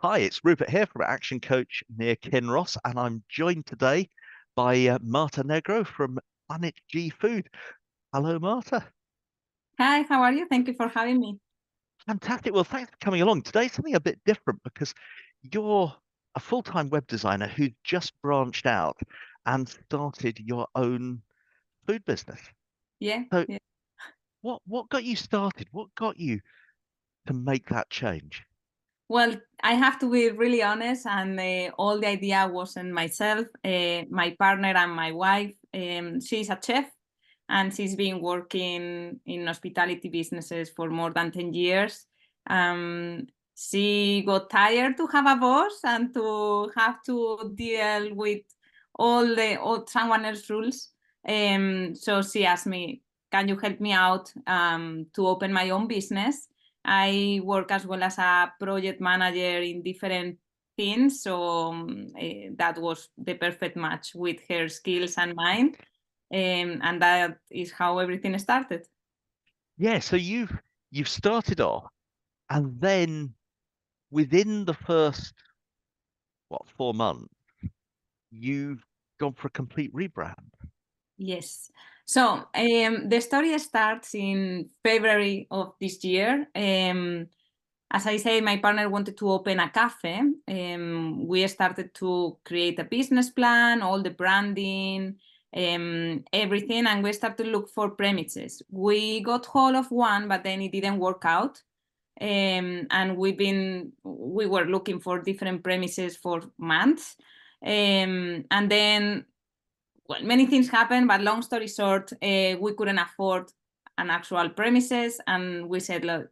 Hi, it's Rupert here from Action Coach near Kinross, and I'm joined today by Marta Negro from Planet G Food. Hello, Marta. Hi, how are you? Thank you for having me. Fantastic. Well, thanks for coming along. Today's something a bit different because you're a full-time web designer who just branched out and started your own food business. Yeah, So, yeah. what got you started? What got you to make that change? Well, I have to be really honest, and all the idea wasn't myself. My partner and my wife, she's a chef, and she's been working in hospitality businesses for more than 10 years. She got tired to have a boss and to have to deal with all someone else's rules. So she asked me, can you help me out to open my own business? I work as well as a project manager in different things, so that was the perfect match with her skills and mine, and that is how everything started. Yeah, so you've started off, and then within the first 4 months, you've gone for a complete rebrand. Yes. So the story starts in February of this year. As I say, my partner wanted to open a cafe. We started to create a business plan, all the branding, everything, and we started to look for premises. We got hold of one, but then it didn't work out. And we were looking for different premises for months. And then, well, many things happened, but long story short, we couldn't afford an actual premises, and we said, look,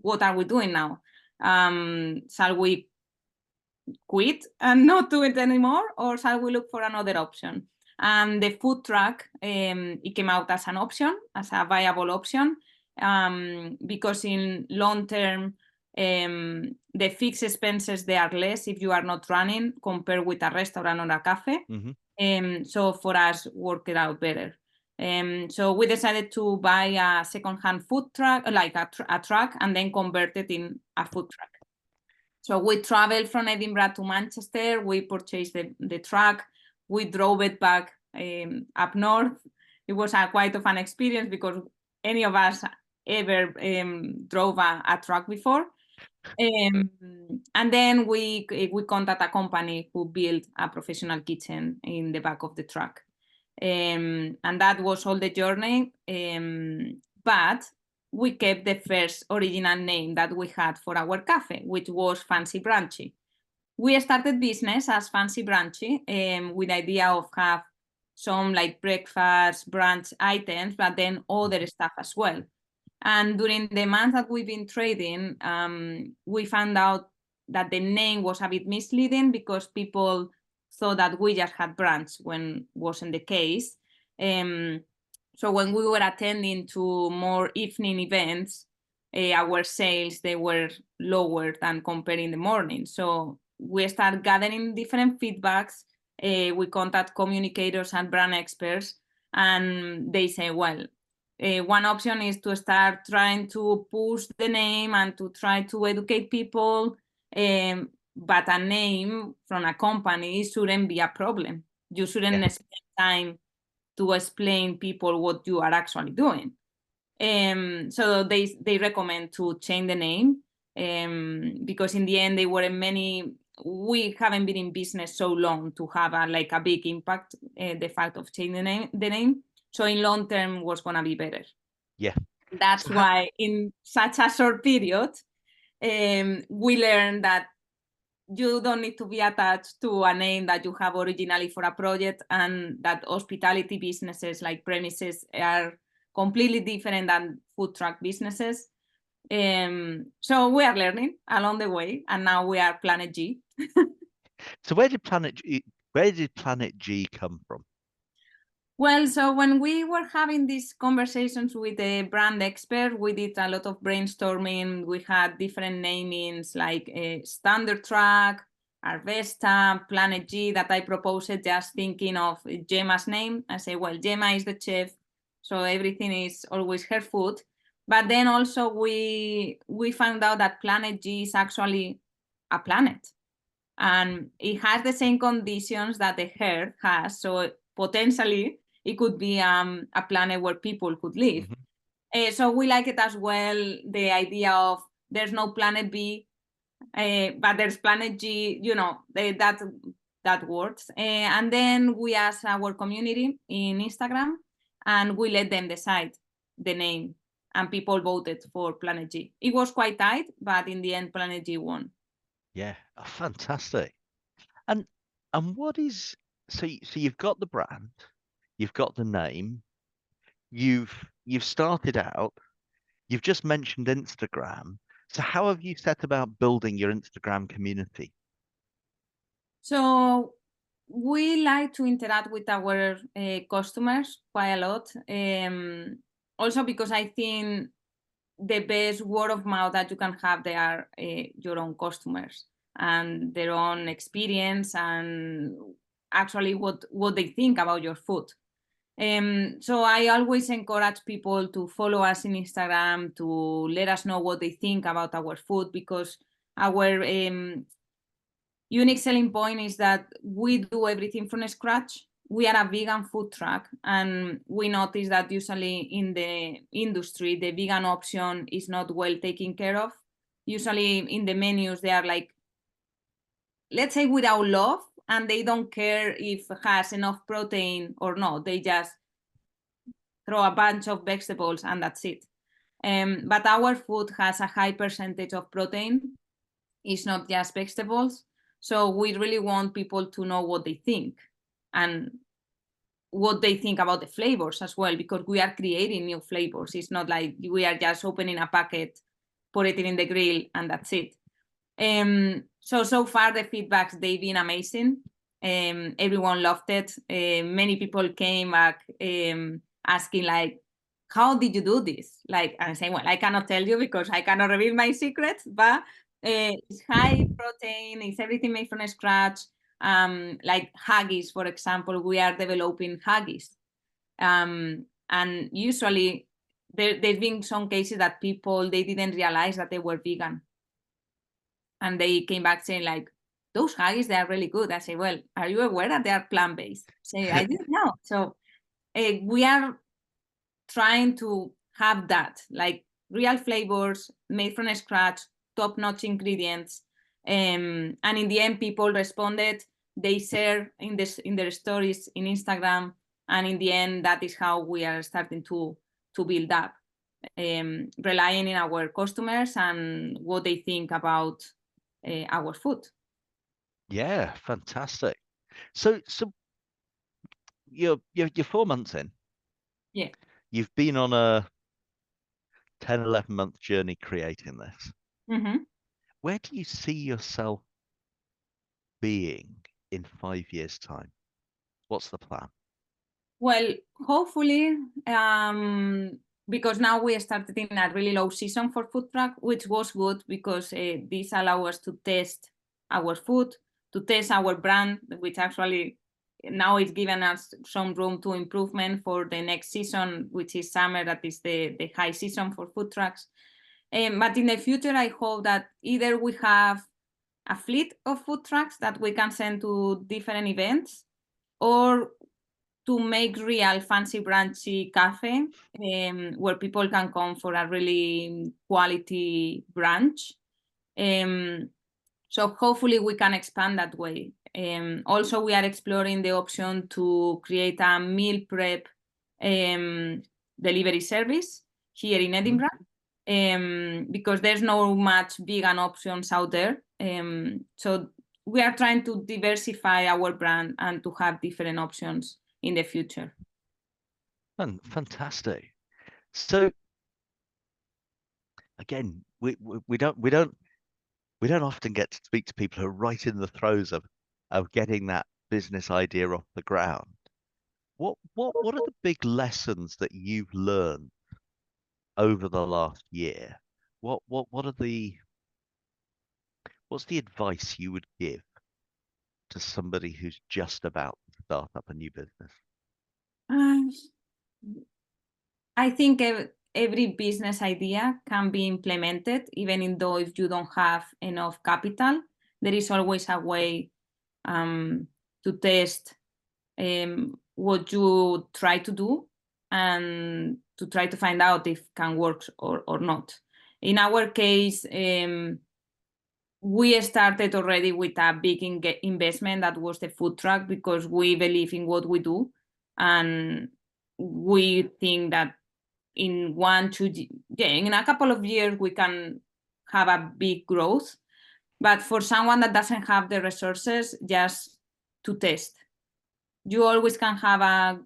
what are we doing now? Shall we quit and not do it anymore, or shall we look for another option? And the food truck, it came out as an option, as a viable option, because in long term, the fixed expenses, they are less if you are not running compared with a restaurant or a cafe. So for us, work it out better. So we decided to buy a second-hand food truck, like a truck, and then convert it in a food truck. So we traveled from Edinburgh to Manchester. We purchased the truck. We drove it back up north. It was quite of an experience because any of us ever drove a truck before. And then we contacted a company who built a professional kitchen in the back of the truck. And that was all the journey. But we kept the first original name that we had for our cafe, which was Fancy Brunchy. We started business as Fancy Brunchy with the idea of have some like breakfast, brunch items, but then other stuff as well. And during the month that we've been trading, we found out that the name was a bit misleading because people thought that we just had brunch when wasn't the case. So when we were attending to more evening events, our sales, they were lower than compared in the morning. So we start gathering different feedbacks. We contact communicators and brand experts, and they say, well, one option is to start trying to push the name and to try to educate people, but a name from a company shouldn't be a problem. You shouldn't Yeah. spend time to explain people what you are actually doing. So they recommend to change the name because in the end they weren't many. We haven't been in business so long to have a big impact. The fact of changing the name. So in long term was gonna be better. Yeah. That's So how, why in such a short period, we learned that you don't need to be attached to a name that you have originally for a project, and that hospitality businesses like premises are completely different than food truck businesses. So we are learning along the way, and now we are Planet G. so where did Planet G come from? Well, so when we were having these conversations with the brand expert, we did a lot of brainstorming. We had different namings like Standard Track, Arvesta, Planet G that I proposed just thinking of Gemma's name. I say, well, Gemma is the chef, so everything is always her food. But then also we found out that Planet G is actually a planet. And it has the same conditions that the Earth has. So potentially it could be a planet where people could live. So we like it as well, the idea of there's no planet B, but there's planet G, that works. And then we ask our community in Instagram and we let them decide the name, and people voted for planet G. It was quite tight, but in the end, planet G won. Yeah, oh, fantastic. And what is so you've got the brand, you've got the name, you've started out, you've just mentioned Instagram. So how have you set about building your Instagram community? So we like to interact with our customers quite a lot. Also because I think the best word of mouth that you can have, they are your own customers and their own experience and actually what they think about your food. So I always encourage people to follow us in Instagram, to let us know what they think about our food, because our unique selling point is that we do everything from scratch. We are a vegan food truck, and we notice that usually in the industry, the vegan option is not well taken care of. Usually in the menus, they are like, let's say, without love, and they don't care if it has enough protein or not. They just throw a bunch of vegetables and that's it. But our food has a high percentage of protein. It's not just vegetables. So we really want people to know what they think and what they think about the flavors as well, because we are creating new flavors. It's not like we are just opening a packet, put it in the grill, and that's it. So far the feedbacks, they've been amazing. Everyone loved it. Many people came back asking like, how did you do this? Like, I'm saying, well, I cannot tell you because I cannot reveal my secrets, but it's high protein, it's everything made from scratch. Like haggis, for example, we are developing haggis. And usually there's been some cases that people, they didn't realize that they were vegan. And they came back saying like, those haggis, they are really good. I say, well, are you aware that they are plant-based? Say, I didn't know. So we are trying to have that, like real flavors made from scratch, top-notch ingredients. And in the end, people responded. They share in their stories in Instagram. And in the end, that is how we are starting to build up, relying on our customers and what they think about our food. Yeah, fantastic. So you're 4 months in. Yeah. You've been on a 10, 11-month journey creating this. Mm-hmm. Where do you see yourself being in 5 years' time? What's the plan? Well, hopefully, because now we started in a really low season for food truck, which was good because this allows us to test our food, to test our brand, which actually now it's given us some room to improvement for the next season, which is summer, that is the high season for food trucks. But in the future, I hope that either we have a fleet of food trucks that we can send to different events, or to make real fancy branchy cafe where people can come for a really quality brunch. So hopefully we can expand that way. Also, we are exploring the option to create a meal prep delivery service here in Edinburgh, because there's no much vegan options out there. So we are trying to diversify our brand and to have different options in the future. Fantastic. So again, we don't often get to speak to people who are right in the throes of getting that business idea off the ground. What are the big lessons that you've learned over the last year? What's the advice you would give to somebody who's just about to start up a new business? I think every business idea can be implemented, even though if you don't have enough capital. there is always a way to test what you try to do and to try to find out if it can work or not. In our case, we started already with a big investment that was the food truck, because we believe in what we do, and we think that in in a couple of years we can have a big growth. But for someone that doesn't have the resources, just to test, you always can have a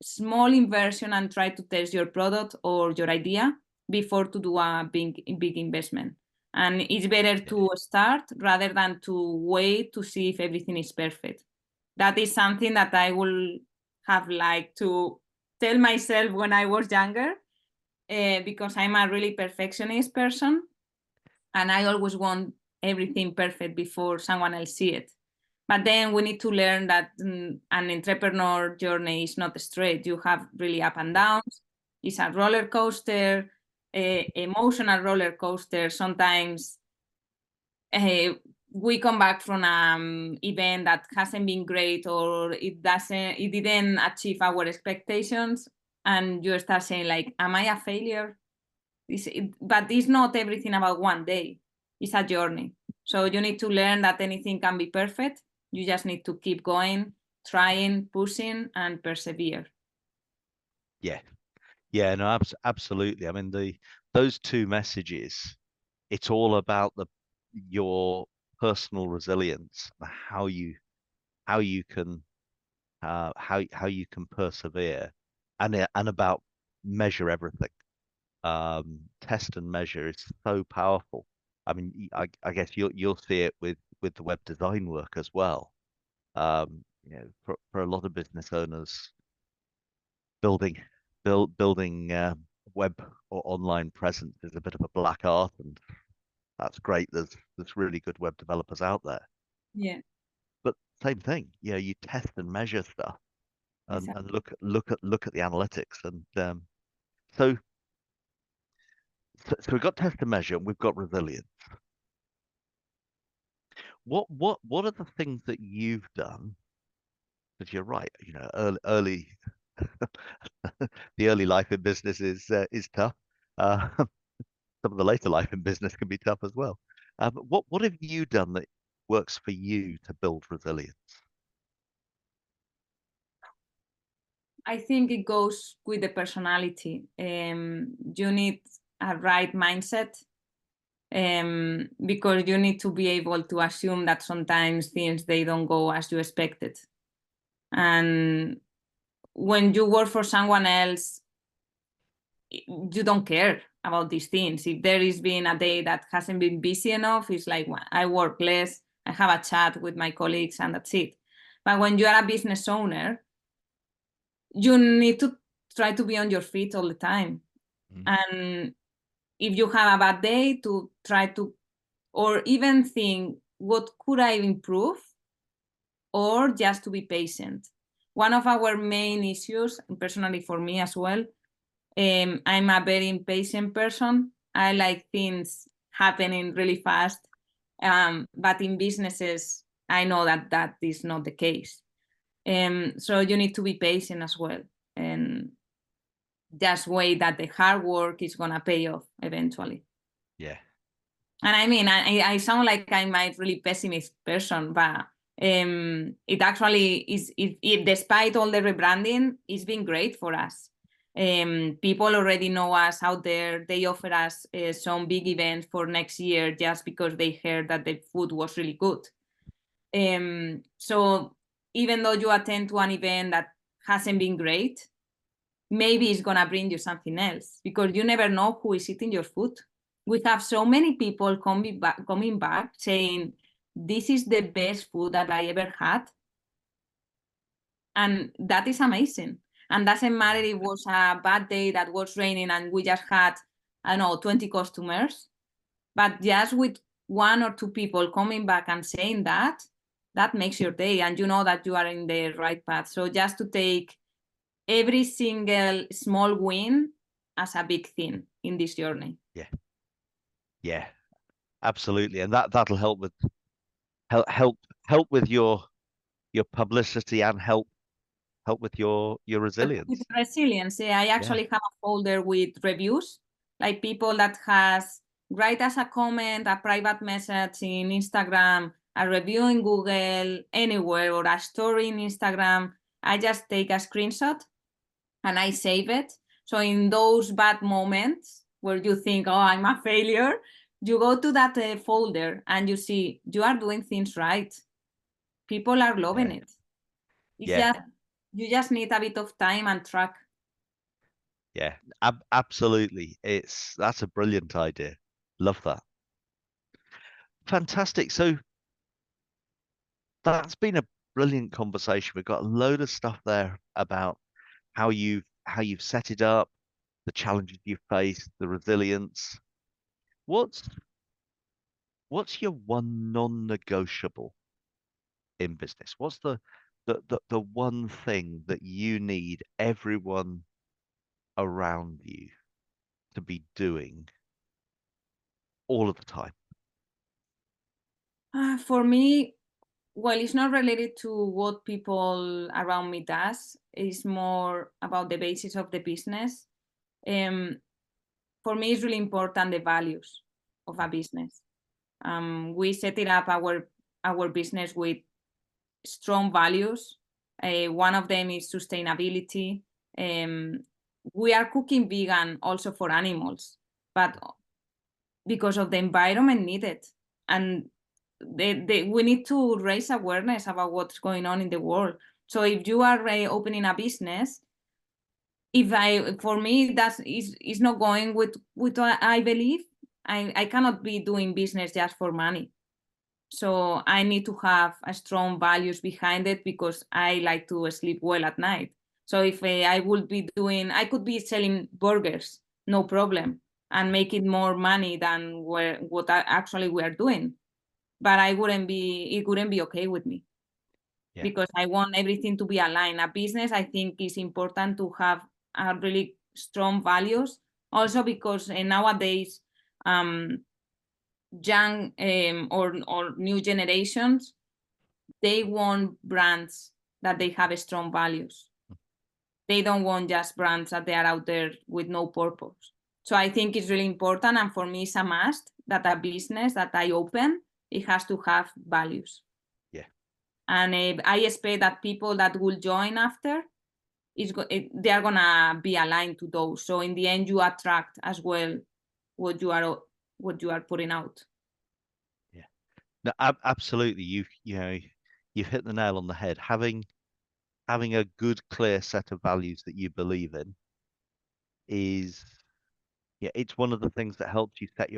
small inversion and try to test your product or your idea before to do a big investment. And it's better to start rather than to wait to see if everything is perfect. That is something that I will have liked to tell myself when I was younger, because I'm a really perfectionist person, and I always want everything perfect before someone else see it. But then we need to learn that an entrepreneur journey is not straight. You have really up and downs. It's a roller coaster, emotional roller coaster. Sometimes we come back from an event that hasn't been great, or it didn't achieve our expectations, and you start saying like, am I a failure? But it's not everything about one day. It's a journey. So you need to learn that anything can be perfect. You just need to keep going, trying, pushing, and persevere. Yeah. Yeah, no, absolutely. I mean, those two messages, it's all about your personal resilience, how you can how you can persevere, and about measure everything. Test and measure is so powerful. I mean, I guess you'll see it with the web design work as well. For a lot of business owners, building web or online presence is a bit of a black art, and that's great. There's really good web developers out there. Yeah, But same thing, you test and measure stuff, and, exactly. and look at the analytics, and so so we've got test and measure, and we've got resilience. What are the things that you've done? Because you're right, early the early life in business is tough. Some of the later life in business can be tough as well. What have you done that works for you to build resilience? I think it goes with the personality. You need a right mindset, because you need to be able to assume that sometimes things they don't go as you expected. And when you work for someone else, you don't care about these things. If there is been a day that hasn't been busy enough, it's like, well, I work less, I have a chat with my colleagues, and that's it. But when you are a business owner, you need to try to be on your feet all the time. Mm. And if you have a bad day, to try to, or even think, what could I improve? Or just to be patient. One of our main issues, personally for me as well, I'm a very impatient person. I like things happening really fast. But in businesses, I know that that is not the case. So you need to be patient as well, and just wait that the hard work is gonna pay off eventually. Yeah. And I mean, I sound like I'm a really pessimist person, but it actually is, despite all the rebranding, it's been great for us. People already know us out there. They offer us some big events for next year just because they heard that the food was really good. So even though you attend to an event that hasn't been great, maybe it's gonna bring you something else, because you never know who is eating your food. We have so many people coming back saying, this is the best food that I ever had. And that is amazing. And doesn't matter if it was a bad day that was raining and we just had, I don't know, 20 customers. But just with one or two people coming back and saying that, that makes your day, and you know that you are in the right path. So just to take every single small win as a big thing in this journey. Yeah. Yeah. Absolutely. And that'll help with help with your publicity and help with your With resilience. resilience, I Yeah, actually have a folder with reviews, like people that has write us a comment, a private message in Instagram, a review in Google, anywhere, or a story in Instagram. I just take a screenshot and I save it. So in those bad moments where you think, oh, I'm a failure, you go to that folder and you see you are doing things right. People are loving yeah, it. It's yeah, just you just need a bit of time and track. yeah. Absolutely. That's a brilliant idea. Love that. Fantastic. So that's been a brilliant conversation. We've got a load of stuff there about how you've set it up, the challenges you've faced, the resilience. What's what's your one non-negotiable in business? What's the one thing that you need everyone around you to be doing all of the time? For me, well, it's not related to what people around me does. It's more about the basis of the business. Um, for me, it's really important the values of a business. We set it up our business with strong values. One of them is sustainability. Um, we are cooking vegan also for animals, but because of the environment needed. And we need to raise awareness about what's going on in the world. So if you are opening a business, if I for me that is not going with what I believe, I cannot be doing business just for money. So I need to have a strong values behind it because I like to sleep well at night. So if I would be doing, I could be selling burgers, no problem, and making more money than what actually we are doing. But it wouldn't be okay with me Yeah, because I want everything to be aligned. A business, I think, is important to have a really strong values. Also because nowadays, um, young or new generations, they want brands that they have strong values. They don't want just brands that they are out there with no purpose. So I think it's really important, and for me, it's a must that a business that I open, it has to have values. yeah, And I expect that people that will join after they are gonna be aligned to those. So in the end, you attract as well what you are what you are putting out. yeah. No, absolutely. You've hit the nail on the head. Having a good, clear set of values that you believe in is, yeah, it's one of the things that helps you set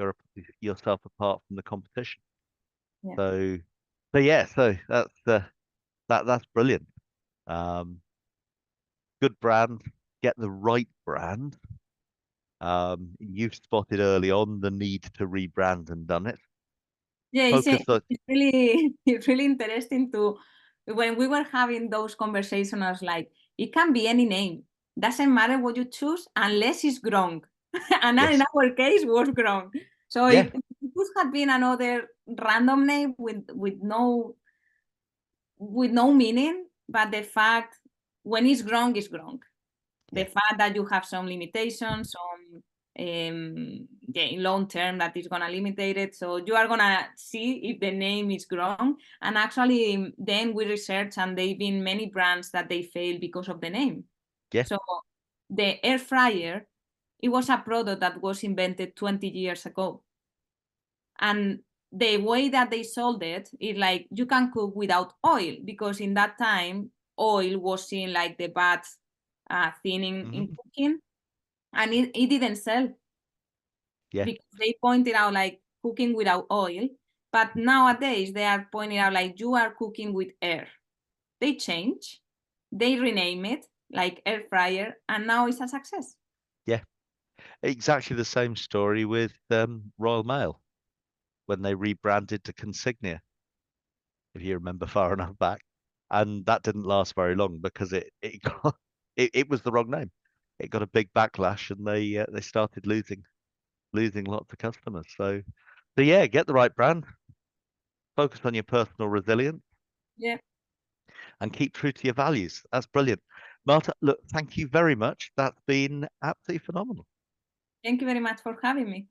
yourself apart from the competition. Yeah. So, so that's brilliant. Um, Good brand, get the right brand. You've spotted early on the need to rebrand and done it. Yeah, Focus on, it's really it's really interesting to when we were having those conversations. I was like, it can be any name. Doesn't matter what you choose unless it's grown. And in yes, our case was grown. So yeah, it could have been another random name with no meaning, but the fact when it's grown, it's grown. The yeah, fact that you have some limitations, some yeah, in long term that is gonna limit it. So you are gonna see if the name is grown. And actually, then we research, and they've been many brands that they fail because of the name. yeah, So the air fryer, it was a product that was invented 20 years ago, and the way that they sold it is like you can cook without oil, because in that time oil was seen like the bad thing in hmm cooking, and it didn't sell yeah, because they pointed out like cooking without oil. But nowadays they are pointing out like you are cooking with air. They change, they rename it like air fryer, and now it's a success. yeah. Exactly the same story with Royal Mail when they rebranded to Consignia, if you remember far enough back, and that didn't last very long because it got it was the wrong name. It got a big backlash, and they started losing lots of customers. So yeah, get the right brand. focus on your personal resilience, Yeah. and keep true to your values. That's brilliant. Marta, look, thank you very much. That's been absolutely phenomenal. Thank you very much for having me.